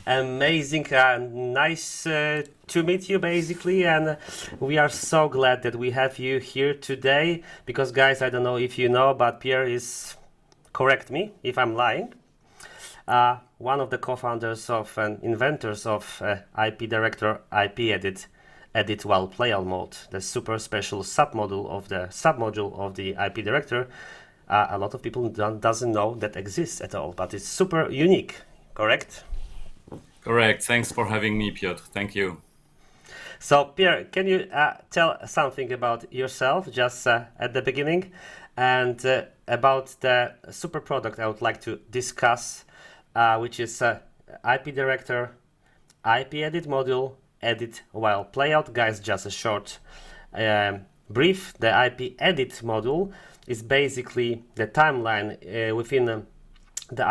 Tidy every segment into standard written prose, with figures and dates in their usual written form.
Amazing, nice to meet you basically, and we are so glad that we have you here today because, guys, I don't know if you know, but Pierre is, correct me if I'm lying, one of the co-founders of and inventors of IP Director IP Edit-While-Playout mode, the super special submodule of the IP Director. A lot of people doesn't know that exists at all, but it's super unique, correct? Correct. Thanks for having me, Piotr. Thank you. So, Pierre, can you tell something about yourself just at the beginning and about the super product I would like to discuss, which is IP Director, IP Edit Module, Edit while Playout. Guys, just a short brief. The IP Edit Module is basically the timeline within the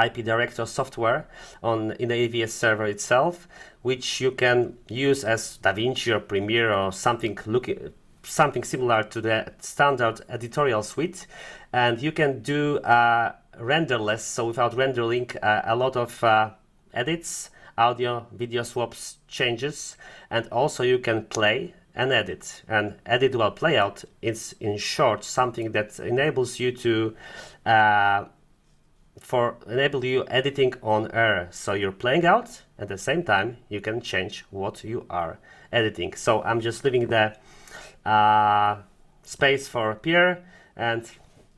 IP Director software in the EVS server itself, which you can use as DaVinci or Premiere or something similar to the standard editorial suite, and you can do renderless, so without rendering, a lot of edits, audio, video swaps, changes, and also you can play and edit. And edit while playout is, in short, something that enables you to enable you editing on air. So you're playing out at the same time you can change what you are editing. So I'm just leaving the space for Pierre, and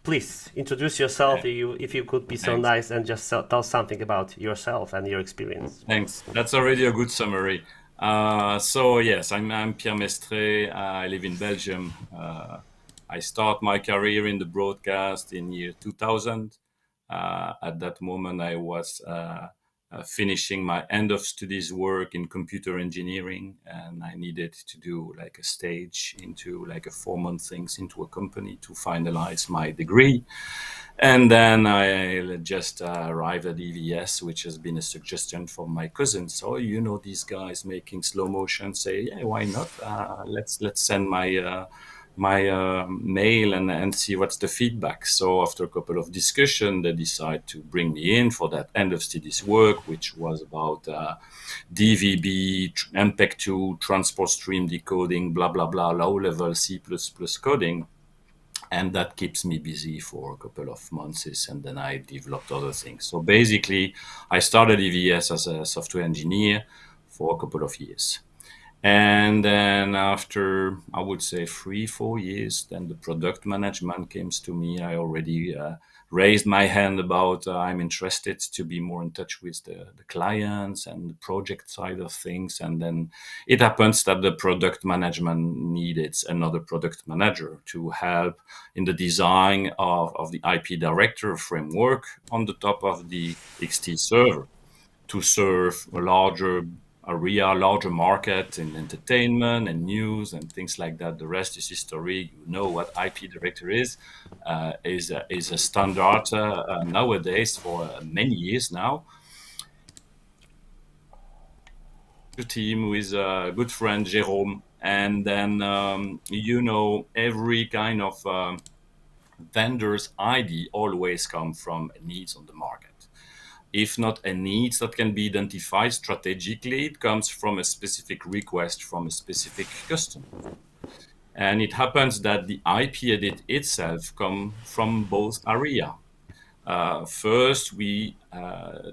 please introduce yourself Yeah, if you could be so thanks. nice and just tell something about yourself and your experience. Thanks. That's already a good summary. So yes, I'm Pierre Mestrez. I live in Belgium. I start my career in the broadcast in year 2000. At that moment, I was finishing my end of studies work in computer engineering, and I needed to do like a stage into like a 4 month things into a company to finalize my degree. And then I just arrived at EVS, which has been a suggestion from my cousin. So these guys making slow motion. Say, yeah, why not? Let's send my mail and see what's the feedback. So after a couple of discussion, they decide to bring me in for that end of studies work, which was about DVB, MPEG-2, transport stream decoding, blah blah blah, low level C++ coding. And that keeps me busy for a couple of months, and then I developed other things. So basically, I started EVS as a software engineer for a couple of years. And then after, I would say 3, 4 years, then the product management came to me. I already raised my hand about I'm interested to be more in touch with the clients and the project side of things. And then it happens that the product management needed another product manager to help in the design of the IP director framework on the top of the XT server to serve a larger area, larger market in entertainment and news and things like that. The rest is history. You know what IP director is a standard nowadays for many years now. The team with a good friend Jerome, and then every kind of vendor's ID always come from needs on the market. If not a need that can be identified strategically, it comes from a specific request from a specific customer. And it happens that the IP edit itself come from both area. First, we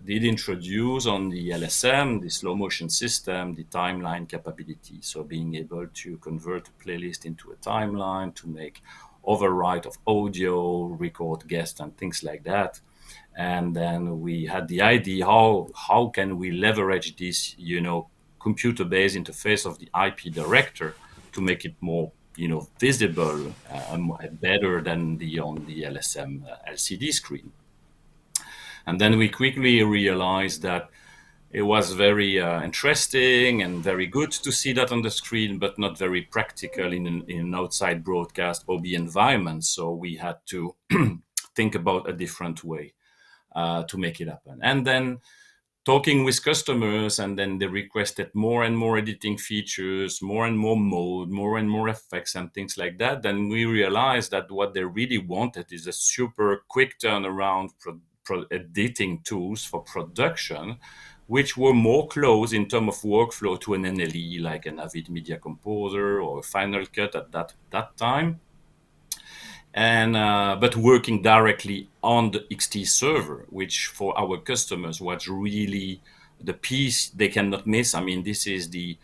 did introduce on the LSM, the slow motion system, the timeline capability. So being able to convert a playlist into a timeline, to make overwrite of audio, record guests and things like that. And then we had the idea how can we leverage this computer-based interface of the IP director to make it more visible and better than on the LSM LCD screen. And then we quickly realized that it was very interesting and very good to see that on the screen, but not very practical in an outside broadcast OB environment. So we had to think about a different way to make it happen. And then talking with customers, and then they requested more and more editing features, more and more mode, more and more effects and things like that. Then we realized that what they really wanted is a super quick turnaround editing tools for production, which were more close in terms of workflow to an NLE, like an Avid Media Composer or a Final Cut at that time. And but working directly on the XT server, which for our customers was really the piece they cannot miss. I mean, this is the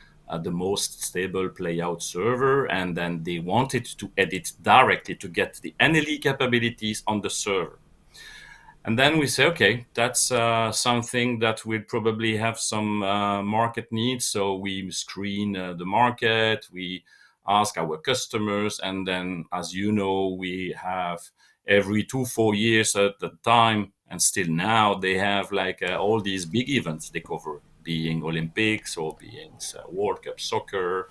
most stable playout server, and then they wanted to edit directly to get the NLE capabilities on the server. And then we say, okay, that's something that will probably have some market needs. So we screen the market, we ask our customers, and then, as you know, we have every 2-4 years at the time, and still now they have like all these big events they cover, being Olympics or being World Cup soccer.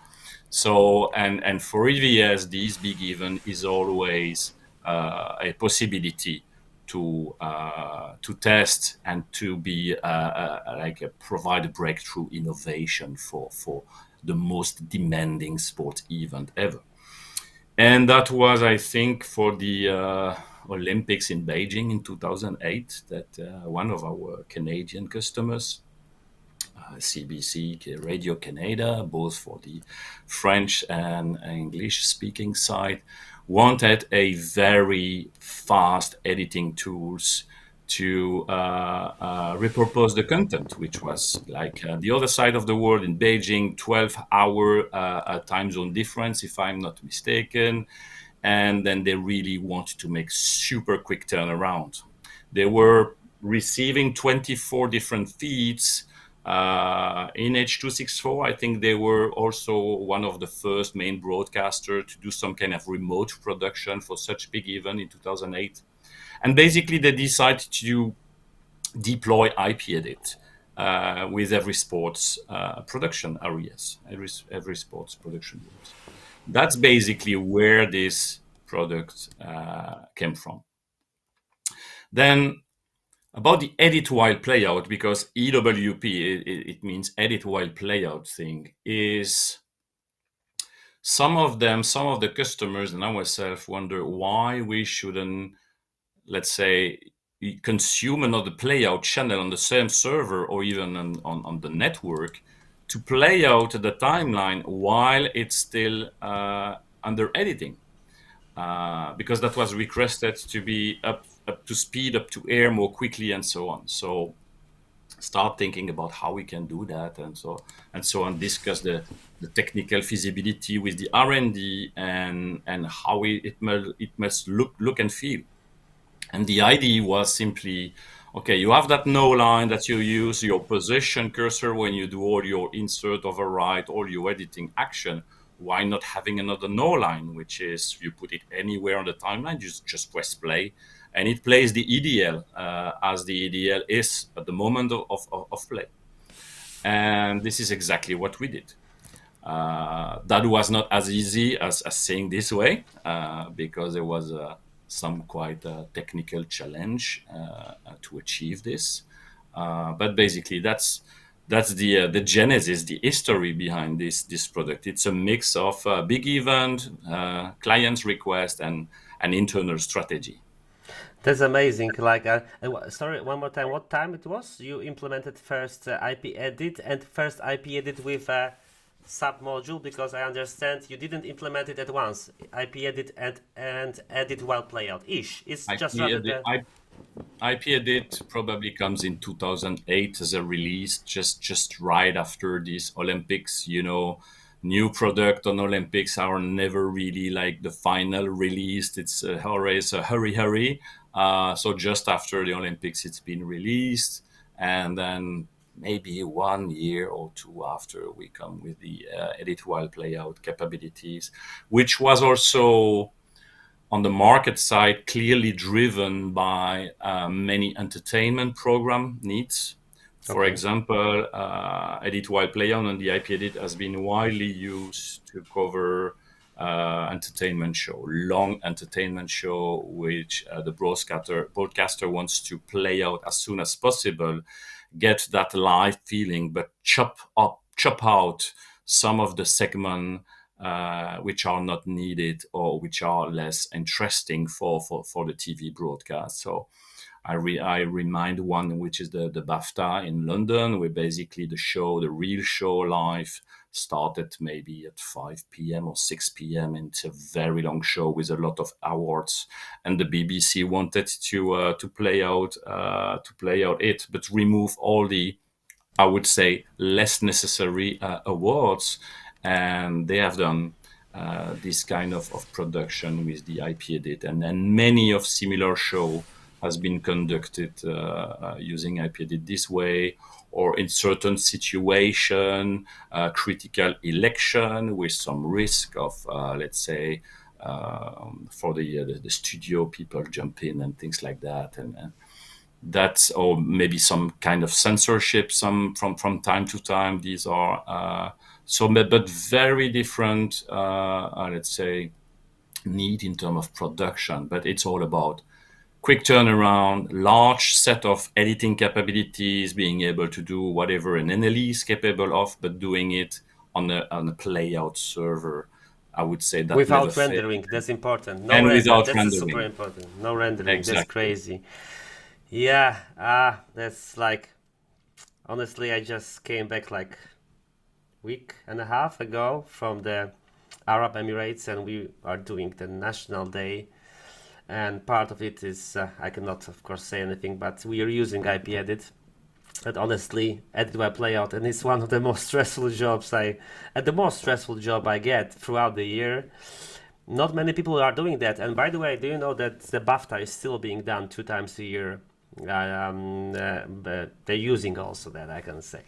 So and for EVS, this big event is always a possibility to test and to be provide a breakthrough innovation for the most demanding sport event ever. And that was, I think, for the Olympics in Beijing in 2008, that one of our Canadian customers, CBC, Radio Canada, both for the French and English speaking side, wanted a very fast editing tools to repurpose the content, which was like the other side of the world in Beijing, 12-hour time zone difference, if I'm not mistaken. And then they really wanted to make super quick turnaround. They were receiving 24 different feeds in H.264. I think they were also one of the first main broadcasters to do some kind of remote production for such big event in 2008. And basically they decided to deploy IP Edit with every sports production areas, every sports production rules. That's basically where this product came from. Then about the edit-while-playout, because EWP, it means edit-while-playout thing, is some of the customers and ourselves wonder why we shouldn't, let's say, consume another playout channel on the same server or even on the network to play out the timeline while it's still under editing. Because that was requested to be up to speed, up to air more quickly, and so on. So start thinking about how we can do that, and so on. Discuss the technical feasibility with the R&D and how it must look and feel. And the idea was simply, okay, you have that no line that you use your position cursor when you do all your insert, overwrite, all your editing action. Why not having another no line, which is you put it anywhere on the timeline, you just press play, and it plays the EDL as the EDL is at the moment of play. And this is exactly what we did. That was not as easy as saying this way, because there was some quite technical challenge to achieve this. But basically, that's the genesis, the history behind this product. It's a mix of big event, client's request, and an internal strategy. That's amazing. Like, sorry, one more time. What time it was? You implemented first IP Edit and first IP Edit with a sub module, because I understand you didn't implement it at once. IP Edit and Edit-While-Playout ish. It's just rather the IP Edit probably comes in 2008 as a release, just right after these Olympics. You know, new product on Olympics are never really like the final release. It's always a hurry. So just after the Olympics, it's been released, and then maybe 1 year or two after we come with the Edit-While-Playout capabilities, which was also on the market side clearly driven by many entertainment program needs. For example, Edit-While-Playout and the IP Edit has been widely used to cover entertainment show, long entertainment show, which the broadcaster wants to play out as soon as possible, get that live feeling, but chop out some of the segment which are not needed or which are less interesting for the TV broadcast. So I remind one, which is the BAFTA in London, where basically the real show live started maybe at 5 p.m. or 6 p.m. It's a very long show with a lot of awards, and the BBC wanted to play out it, but remove all the, I would say, less necessary awards, and they have done this kind of production with the IP Edit, and many of similar show has been conducted using IP Edit this way, or in certain situation, critical election with some risk of, let's say, for the studio people jump in and things like that, and that's, or maybe some kind of censorship some from time to time. These are but very different, let's say, need in terms of production, but it's all about quick turnaround, large set of editing capabilities, being able to do whatever an NLE is capable of, but doing it on a playout server. I would say that never Without failed. rendering, that's important. No And render, without that's super rendering. important. No rendering, that's Exactly. crazy. Yeah, that's like, honestly, I just came back like week and a half ago from the Arab Emirates, and we are doing the National Day. And part of it is, I cannot, of course, say anything, but we are using IP Edit. And honestly, Edit-While-Playout, and it's one of the most stressful jobs the most stressful job I get throughout the year. Not many people are doing that. And by the way, do you know that the BAFTA is still being done 2 times a year? But they're using also that, I can say.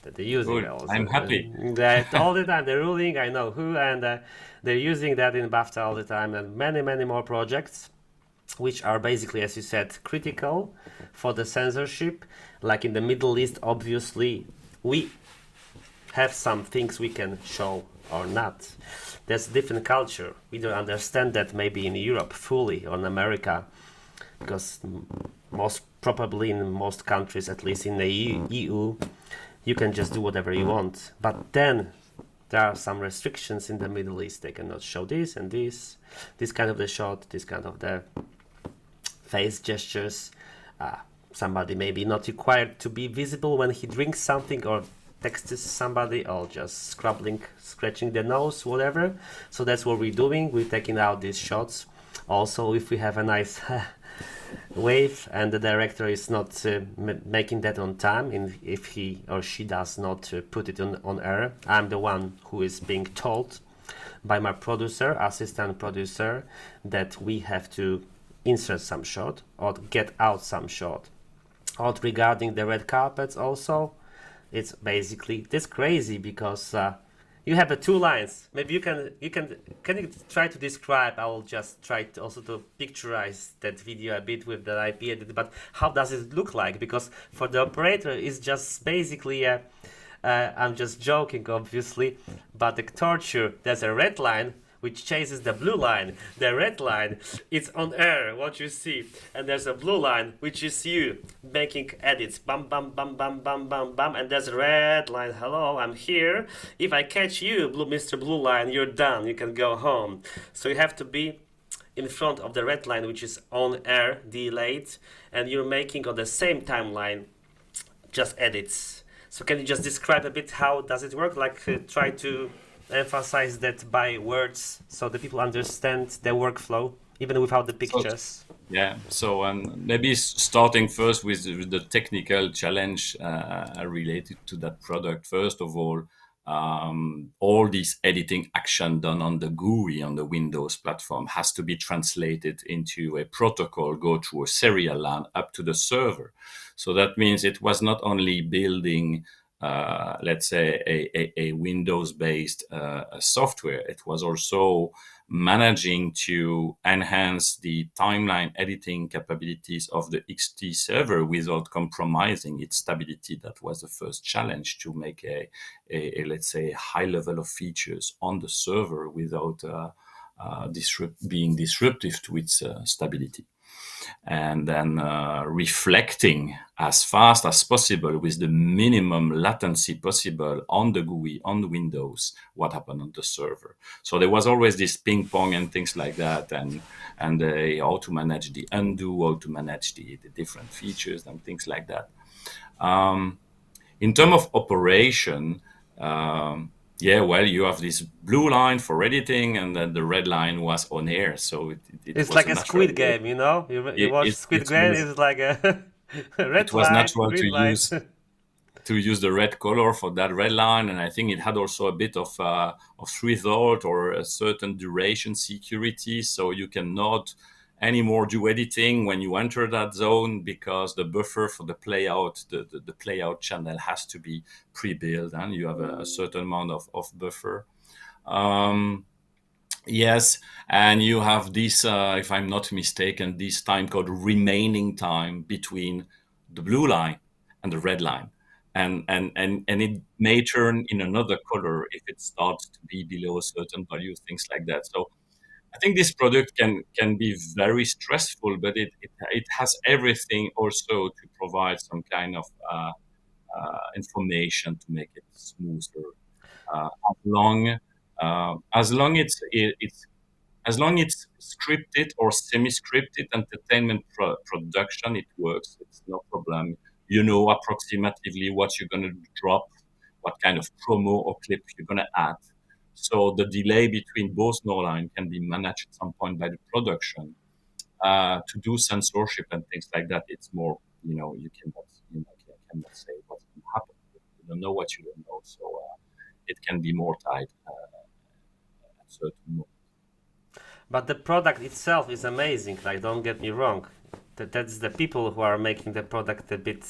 That they're using Good. that also. I'm happy. That all the time. They're ruling, I know who, and they're using that in BAFTA all the time. And many, many more projects, which are basically, as you said, critical for the censorship. Like in the Middle East, obviously, we have some things we can show or not. There's different culture. We don't understand that maybe in Europe fully, or in America, because most probably in most countries, at least in the EU, you can just do whatever you want. But then there are some restrictions in the Middle East. They cannot show this and this kind of the shot, this kind of the face gestures. Somebody maybe not required to be visible when he drinks something or texts somebody, or just scratching the nose, whatever. So that's what we're doing. We're taking out these shots. Also, if we have a nice wave and the director is not making that on time, and if he or she does not put it on air, I'm the one who is being told by my producer, assistant producer, that we have to insert some shot or get out some shot. Or regarding the red carpets also, it's basically this crazy because you have the 2 lines. Maybe you can you try to describe? I will just try to also to picturize that video a bit with the IP edit. But how does it look like? Because for the operator, it's just basically a. I'm just joking, obviously, but the torture. There's a red line which chases the blue line. The red line, it's on air, what you see. And there's a blue line, which is you making edits. Bam, bam, bam, bam, bam, bam, bam. And there's a red line. Hello, I'm here. If I catch you, Mr. Blue Line, you're done. You can go home. So you have to be in front of the red line, which is on air, delayed. And you're making on the same timeline just edits. So can you just describe a bit how does it work? Like try to emphasize that by words so the people understand the workflow even without the pictures. Yeah, so maybe starting first with the technical challenge related to that product. First of all this editing action done on the GUI on the Windows platform has to be translated into a protocol, go through a serial LAN up to the server. So that means it was not only building let's say a Windows-based software. It was also managing to enhance the timeline editing capabilities of the XT server without compromising its stability. That was the first challenge, to make a let's say high level of features on the server without being disruptive to its stability. and then reflecting as fast as possible with the minimum latency possible on the GUI, on the Windows, what happened on the server. So there was always this ping pong and things like that, and how to manage the undo, how to manage the different features and things like that. In terms of operation, well, you have this blue line for editing, and then the red line was on air. So it It's was like a a natural Squid way. Game, you know? You It, watch it, Squid it Game, was it's like a red it was light, natural green light. to use the red color for that red line, and I think it had also a bit of result or a certain duration security, so you cannot anymore do editing when you enter that zone, because the buffer for the playout, the playout channel has to be pre-built, and you have a certain amount of buffer. Yes, and you have this, if I'm not mistaken, this time called remaining time between the blue line and the red line, and it may turn in another color if it starts to be below a certain value, things like that. So I think this product can be very stressful, but it has everything also to provide some kind of information to make it smoother. As long as long it's scripted or semi-scripted entertainment production, it works. It's no problem. You know approximately what you're going to drop, what kind of promo or clip you're going to add. So the delay between both no line can be managed at some point by the production. To do censorship and things like that, it's more, you cannot say what's going to happen. You don't know what you don't know. So it can be more tight at certain moments. But the product itself is amazing. Like, don't get me wrong. That's the people who are making the product a bit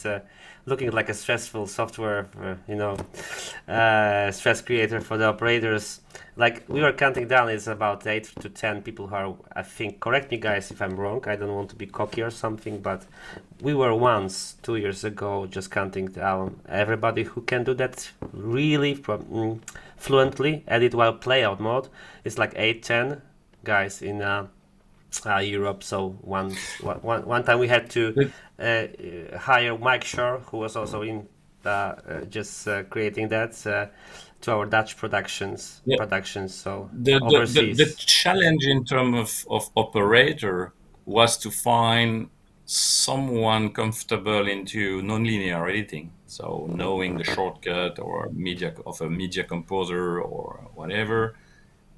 looking like a stressful software, stress creator for the operators. Like, we were counting down, it's about 8 to 10 people who are, I think, correct me guys if I'm wrong, I don't want to be cocky or something, but we were once 2 years ago just counting down everybody who can do that really fluently, edit while playout mode. It's like 8-10 guys in Europe. So one time we had to hire Mike Shore, who was also in just creating that to our Dutch productions. Yeah. So The overseas. challenge in terms of operator was to find someone comfortable into nonlinear editing. So knowing the shortcut or media of a media composer or whatever,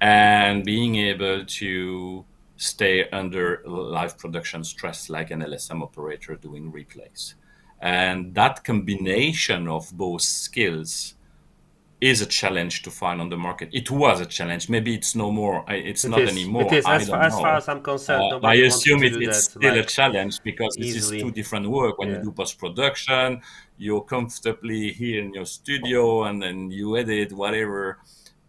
and being able to stay under live production stress like an LSM operator doing replays. And that combination of both skills is a challenge to find on the market. It was a challenge. Maybe it's no more. It's It not is. It anymore. is. I don't As far know. as I'm concerned, I nobody wanted assume to do it's that still a like challenge because this is two easily. different work. When you Yeah. do post production, you're comfortably here in your studio and then you edit whatever.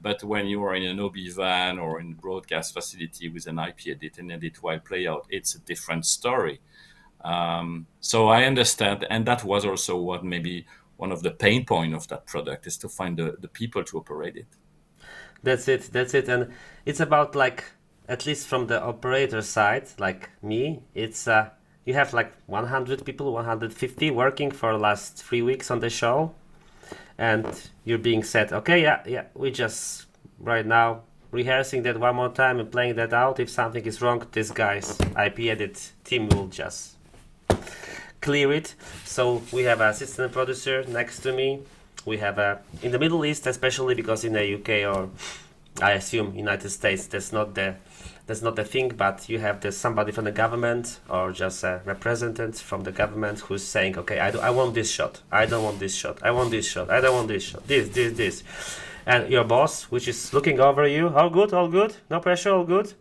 But when you are in an OB van or in a broadcast facility with an IP edit and edit while playout, it's a different story. So I understand, and that was also what maybe one of the pain point of that product is to find the people to operate it. That's it. That's it. And it's about like, at least from the operator side, like me, it's you have like 100 people, 150 working for the last 3 weeks on the show, and you're being said, okay, yeah, we just right now rehearsing that one more time and playing that out. If something is wrong, this guy's IP edit team will just clear it. So we have an assistant producer next to me. We have a in the Middle East, especially because in the UK or I assume United States, that's not the thing. But you have somebody from the government or just a representative from the government who's saying, okay, I want this shot. I don't want this shot. I want this shot. I don't want this shot. This. And your boss, which is looking over you, all good, no pressure, all good.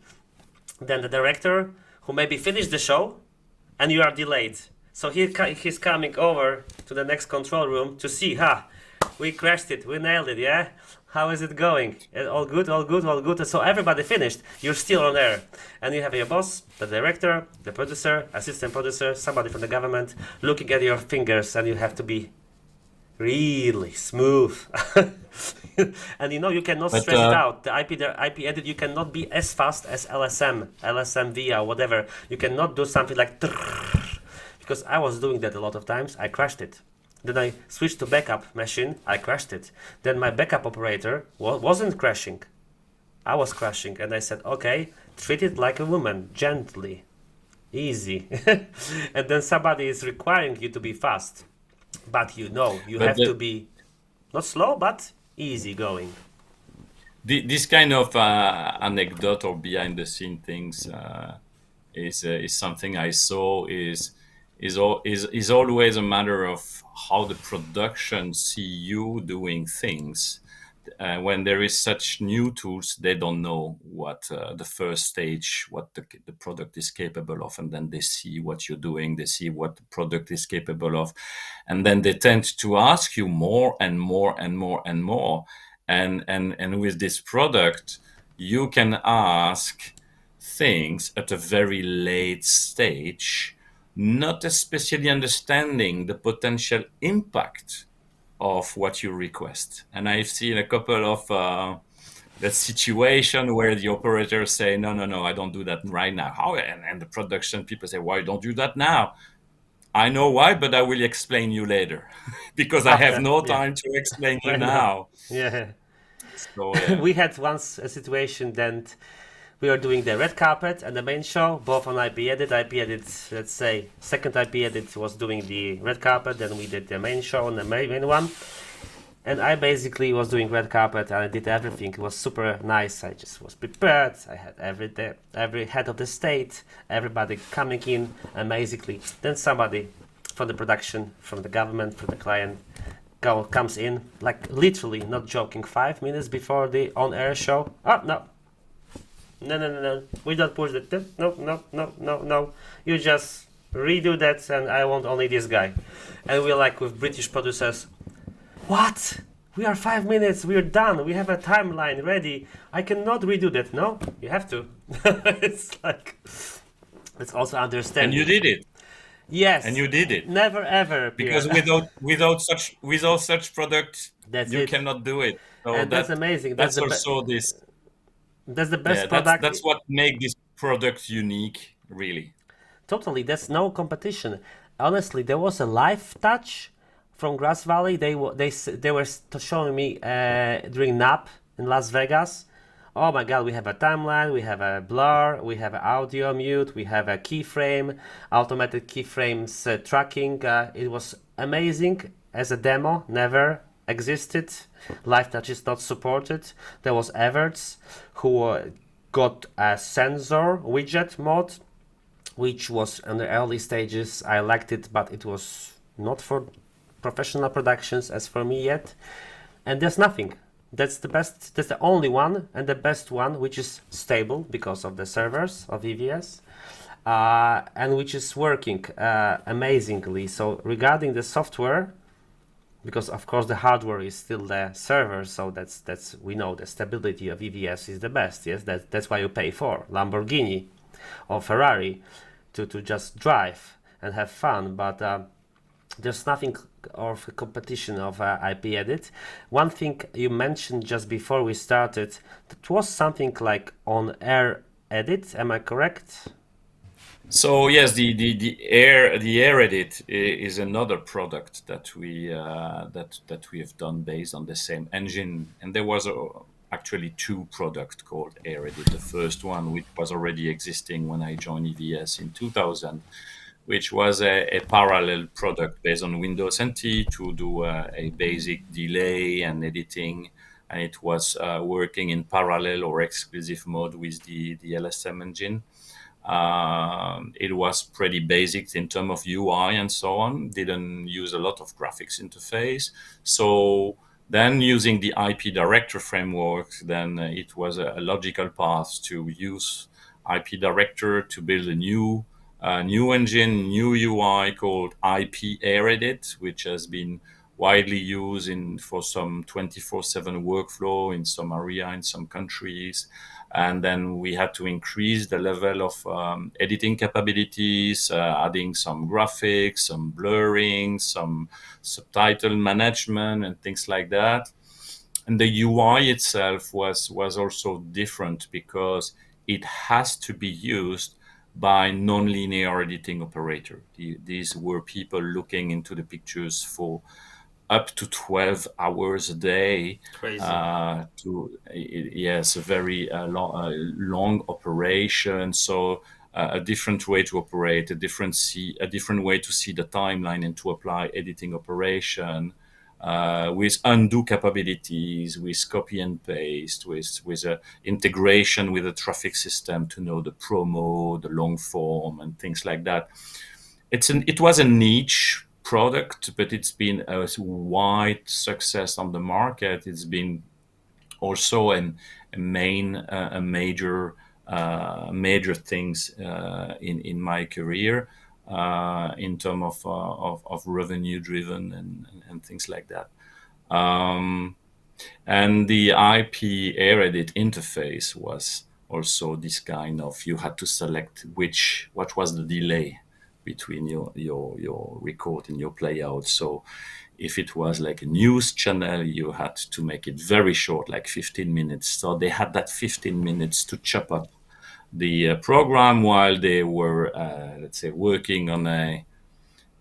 Then the director, who maybe finished the show, and you are delayed. So he's coming over to the next control room to see, we crashed it, we nailed it, yeah? How is it going? All good, all good, all good. So everybody finished, you're still on air. And you have your boss, the director, the producer, assistant producer, somebody from the government looking at your fingers, and you have to be really smooth. And you cannot But stress it out. The IP edit, you cannot be as fast as LSM via whatever. You cannot do something like because I was doing that a lot of times. I crashed it. Then I switched to backup machine. I crashed it. Then my backup operator wasn't crashing. I was crashing, and I said, okay, treat it like a woman, gently, easy. And then somebody is requiring you to be fast, but you but have to be not slow, but easy going. this kind of anecdote or behind the scene things is something I saw is always a matter of how the production see you doing things. When there is such new tools, they don't know what the first stage, what the product is capable of, and then they see what you're doing, they see what the product is capable of, and then they tend to ask you more and more and more and more. And with this product, you can ask things at a very late stage, not especially understanding the potential impact of what you request. And I've seen a couple of that situation where the operators say, no, no, no, I don't do that right now. How? And the production people say, why don't you do that now? I know why, but I will explain you later because I have After, no yeah, time to explain you I know. now. Yeah. So yeah. We had once a situation that we were doing the red carpet and the main show, both on IP Edit. IP Edit, let's say, second IP Edit was doing the red carpet, then we did the main show on the main one. And I basically was doing red carpet and I did everything. It was super nice. I just was prepared. I had every head of the state, everybody coming in, and basically then somebody from the production, from the government, from the client comes in, like literally, not joking, 5 minutes before the on-air show. Oh, no. No, no, no, no. We don't push that. No, no, no, no, no. You just redo that and I want only this guy. And we're like with British producers, what? We are 5 minutes. We are done. We have a timeline ready. I cannot redo that. No, you have to. It's like it's also And understanding. you did it. Yes. And you did it. Never ever, Pierre. Because without such product, That's you it. cannot do it. So And that's amazing. that's also this. That's the Yeah, best product. that's what make this product unique, really. Totally. That's no competition. Honestly, there was a live touch from Grass Valley. They were showing me during NAP in Las Vegas. Oh my God, we have a timeline, we have a blur, we have an audio mute, we have a keyframe, automatic keyframes tracking. It was amazing as a demo, never existed. Live touch is not supported. There was Everts who got a sensor widget mod, which was in the early stages. I liked it, but it was not for professional productions as for me yet. And there's nothing. That's the best. That's the only one and the best one, which is stable because of the servers of EVS, and which is working amazingly. So regarding the software, because of course the hardware is still the server, so that's we know the stability of EVS is the best. Yes, that's why you pay for Lamborghini or Ferrari to just drive and have fun. But there's nothing of a competition of IP Edit. One thing you mentioned just before we started, that was something like on air edit. Am I correct? So yes, the air edit is another product that we have done based on the same engine, and there was actually two products called air edit. The first one, which was already existing when I joined EVS in 2000, which was a parallel product based on Windows NT to do a basic delay and editing, and it was working in parallel or exclusive mode with the LSM engine. It was pretty basic in terms of UI and so on. Didn't use a lot of graphics interface. So then using the IP Director framework, then it was a logical path to use IP Director to build a new engine, new UI called IP Edit, which has been widely used for some 24/7 workflow in some area in some countries. And then we had to increase the level of editing capabilities, adding some graphics, some blurring, some subtitle management, and things like that. And the UI itself was also different because it has to be used by non-linear editing operator. These were people looking into the pictures for up to 12 hours a day. Crazy. Yes, a very long operation. So a different way to operate, a different way to see the timeline and to apply editing operation, with undo capabilities, with copy and paste, with a integration with a traffic system to know the promo, the long form, and things like that. It was a niche product, but it's been a wide success on the market. It's been also a major things in my career, in terms of revenue driven and things like that. Um, and the IP Edit interface was also this kind of, you had to select what was the delay between your record and your playout. So if it was like a news channel, you had to make it very short, like 15 minutes. So they had that 15 minutes to chop up the program while they were, let's say, working on a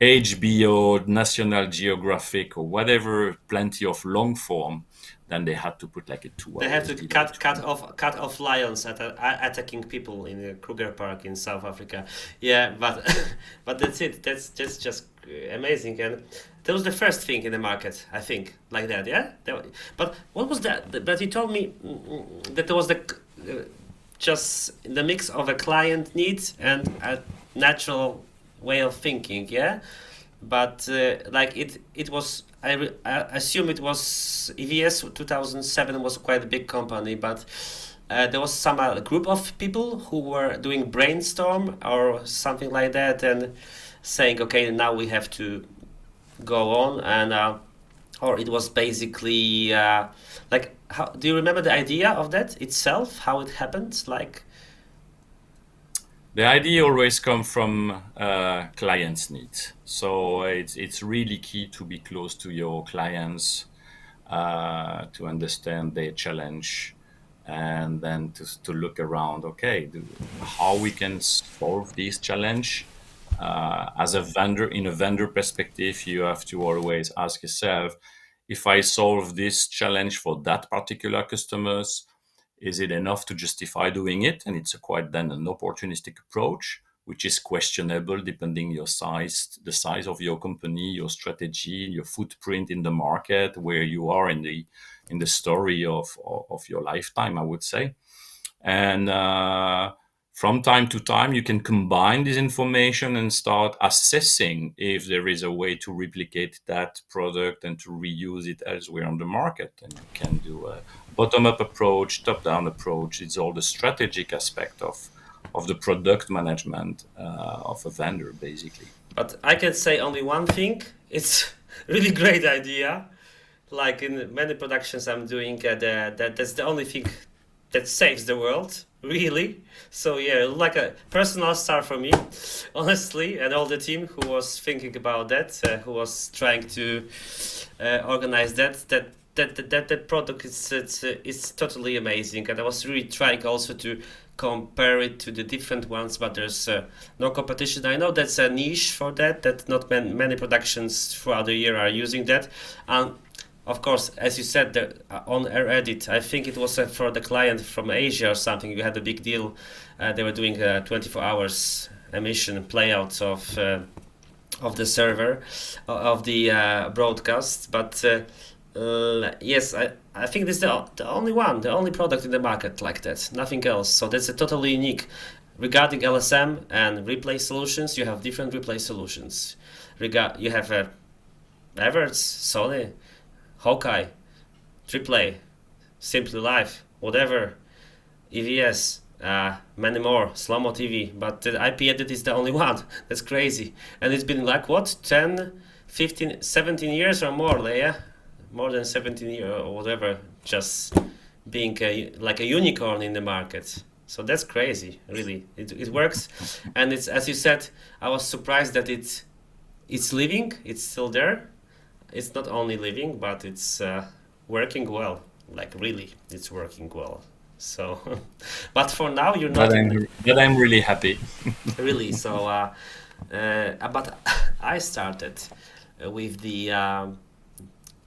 HBO, National Geographic, or whatever, plenty of long form. Then they had to put like a 2 They have hours to delay. cut off lions attacking people in the Kruger Park in South Africa. Yeah, but but that's it. That's just amazing. And that was the first thing in the market, I think, like that. Yeah. But what was that? But you told me that there was just the mix of a client needs and a natural way of thinking. Yeah. But like it was I assume it was EVS 2007 was quite a big company, but there was some group of people who were doing brainstorm or something like that and saying, okay, now we have to go on, and or it was basically like, how do you remember the idea of that itself, how it happened, like? The idea always comes from clients' needs. So it's really key to be close to your clients, to understand their challenge, and then to look around. Okay, how we can solve this challenge. As a vendor, in a vendor perspective, you have to always ask yourself, if I solve this challenge for that particular customers, is it enough to justify doing it? And it's quite then an opportunistic approach, which is questionable depending your size, the size of your company, your strategy, your footprint in the market, where you are in the story of your lifetime, I would say. And from time to time, you can combine this information and start assessing if there is a way to replicate that product and to reuse it elsewhere on the market. And you can do a bottom-up approach, top-down approach. It's all the strategic aspect of the product management of a vendor, basically. But I can say only one thing: it's really great idea. Like in many productions I'm doing, that's the only thing that saves the world, really. So yeah, like a personal star for me, honestly, and all the team who was thinking about that, who was trying to organize that product is totally amazing, and I was really trying also to compare it to the different ones, but there's no competition. I know that's a niche for that not many productions throughout the year are using that. And of course, as you said, on air edit, I think it was for the client from Asia or something. You had a big deal. They were doing 24 hours emission playouts of the server, of the broadcast. But yes, I think this is the only one, the only product in the market like that. Nothing else. So that's a totally unique. Regarding LSM and replay solutions, you have different replay solutions. You have Everts, Sony, Hawkeye, Triplay, Simply Live, whatever, EVS, many more, Slow-Mo TV, but the IP Edit is the only one. That's crazy. And it's been like, what, 10, 15, 17 years or more, yeah? More than 17 years or whatever, just being like a unicorn in the market. So that's crazy, really. It works. And it's, as you said, I was surprised that it's living, it's still there. It's not only living, but it's working well. like really it's working well. So, but for now you're But not in I'm really happy. really. So, but I started with the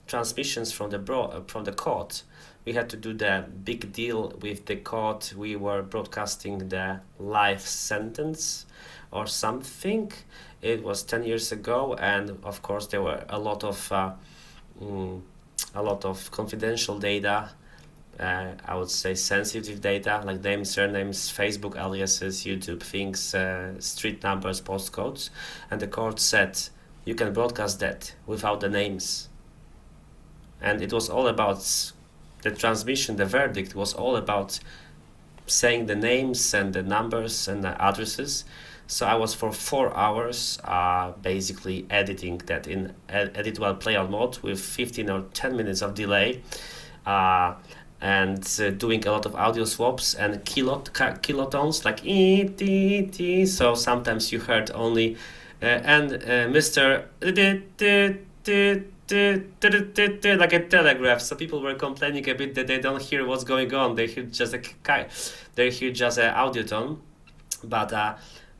transmissions from the from the court. We had to do the big deal with the court. We were broadcasting the life sentence or something. It was 10 years ago, and of course there were mm, a lot of confidential data. I would say sensitive data like names, surnames, Facebook aliases, YouTube things, street numbers, postcodes, and the court said you can broadcast that without the names. And it was all about the transmission. The verdict was all about saying the names and the numbers and the addresses. So I was for 4 hours basically editing that in edit-while-playout mode with 15 or 10 minutes of delay, uh, and doing a lot of audio swaps and kilotones like e t t. So sometimes you heard only and Mr. like a telegraph. So people were complaining a bit that they don't hear what's going on. They hear just a audio tone. But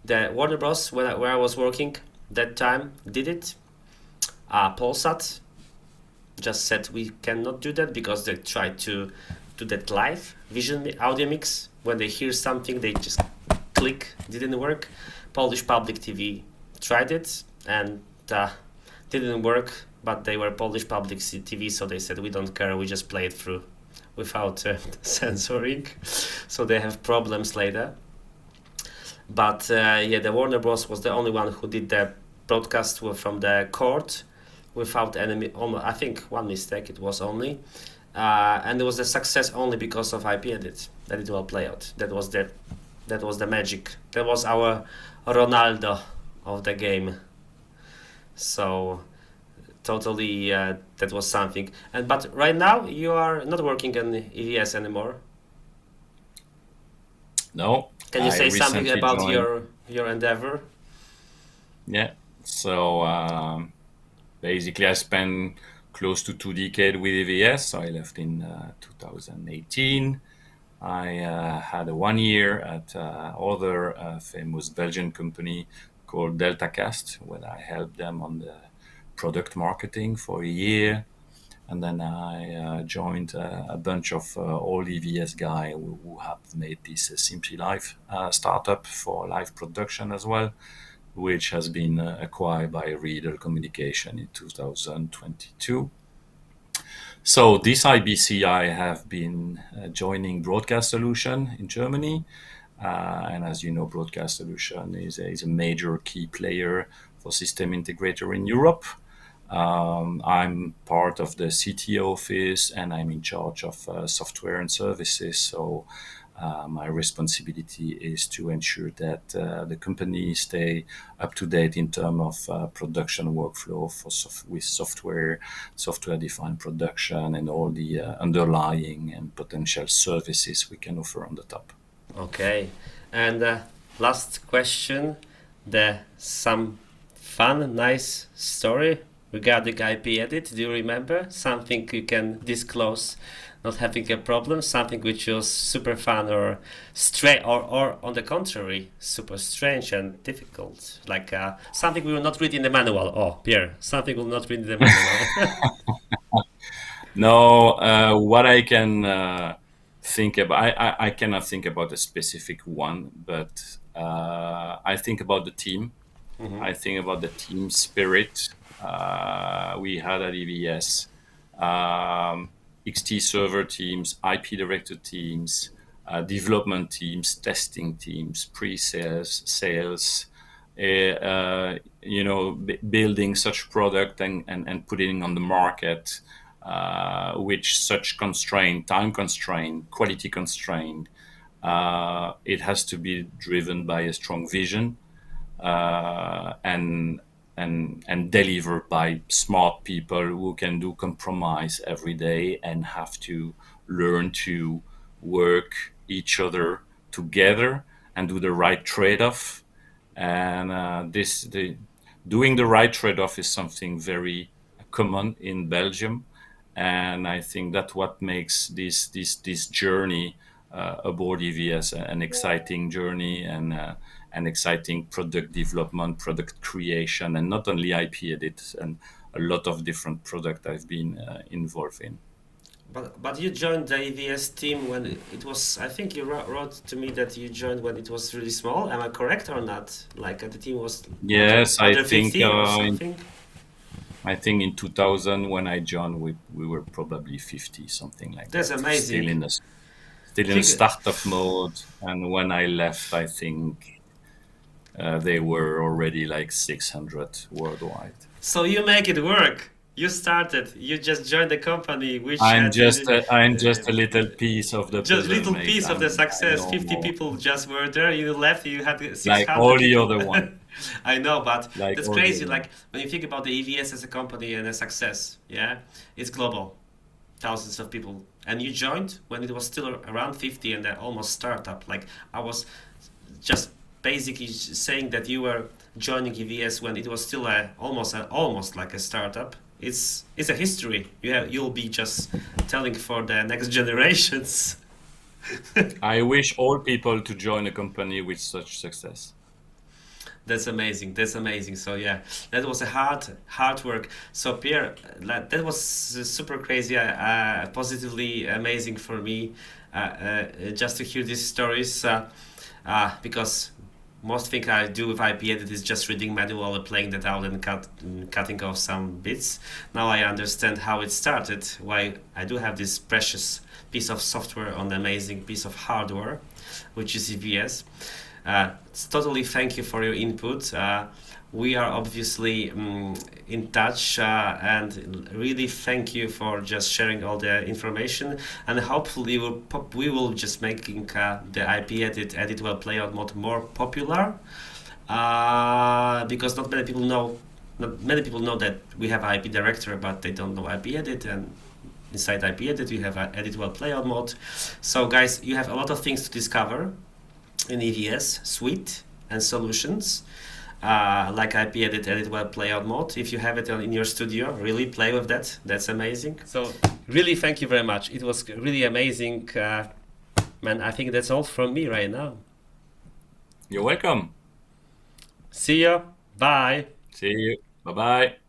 the Warner Bros. Where I was working that time did it. Polsat just said we cannot do that because they tried to do that live vision audio mix. When they hear something, they just click. Didn't work. Polish public TV tried it and didn't work. But they were Polish public TV, so they said we don't care. We just play it through without censoring. So they have problems later. But yeah, the Warner Bros. Was the only one who did the broadcast from the court without any, I think one mistake it was only. And it was a success only because of IP Edit-While-Playout. That was the magic. That was our Ronaldo of the game. So totally that was something. But right now you are not working in EVS anymore. No, Can you I say something recently about joined. your endeavor? Yeah. So basically, I spent close to 2 decades with EVS. So I left in 2018. I had a 1 year at other famous Belgian company called DeltaCast, where I helped them on the product marketing for a year. And then I joined a bunch of old EVS guys who have made this Simply Live startup for live production as well, which has been acquired by Riedel Communication in 2022. So this IBC, I have been joining Broadcast Solution in Germany. And as you know, Broadcast Solution is a major key player for system integrator in Europe. I'm part of the CTO office and I'm in charge of software and services. So my responsibility is to ensure that the company stay up to date in terms of production workflow with software-defined production, and all the underlying and potential services we can offer on the top. Okay. And last question, some fun, nice story regarding IP Edit. Do you remember something you can disclose? Not having a problem, something which was super fun or strange, or on the contrary, super strange and difficult, like something we will not read in the manual. Oh, Pierre, something we will not read in the manual. No, what I can think about, I cannot think about a specific one, but I think about the team. I think about the team spirit we had at EVS. XT server teams, IP director teams, development teams, testing teams, pre-sales, sales, building such product and putting on the market, which such constraint, time constraint, quality constraint. It has to be driven by a strong vision and delivered by smart people who can do compromise every day and have to learn to work each other together and do the right trade-off. And doing the right trade-off is something very common in Belgium. and I think that's what makes this journey aboard EVS an exciting journey, and an exciting product development, product creation, and not only IP edit, and a lot of different product I've been involved in. But you joined the EVS team when it was. I think you wrote to me that you joined when it was really small. Am I correct or not? Like the team was Yes, under 50 or something. I think in 2000 when I joined, we were probably 50, something like That's that. amazing. Still in startup mode, and when I left, I think they were already like 600 worldwide. So you make it work. You started. You just joined the company, which I'm had just a little piece of the just puzzle, little mate. piece of the I success. know 50 more. people just were there. You left. You had Like 600 all the people. other one. I know, but Like that's all the crazy. other Like one. when you think about the EVS as a company and a success, yeah, it's global, thousands of people. And you joined when it was still around 50 and almost startup. Like I was just basically saying that you were joining EVS when it was still almost like a startup. It's a history. You'll be just telling for the next generations. I wish all people to join a company with such success. That's amazing. That's amazing. So yeah, that was a hard work. So Pierre, that was super crazy, positively amazing for me, just to hear these stories, because most thing I do with IP edit is just reading manual, playing that out, and cutting off some bits. Now I understand how it started. Why I do have this precious piece of software on the amazing piece of hardware, which is EVS. Totally thank you for your input. We are obviously in touch, and really thank you for just sharing all the information, and hopefully we will just making the IP Edit-While-Playout mode more popular, because not many people know that we have IP director, but they don't know IP edit, and inside IP edit we have an Edit-While-Playout mode. So guys, you have a lot of things to discover in EVS suite and solutions, like IP Edit Edit-While-Playout mode. If you have it in your studio, really play with that. That's amazing. So really thank you very much. It was really amazing. Man, I think that's all from me right now. You're welcome. See ya. Bye. See you. Bye-bye.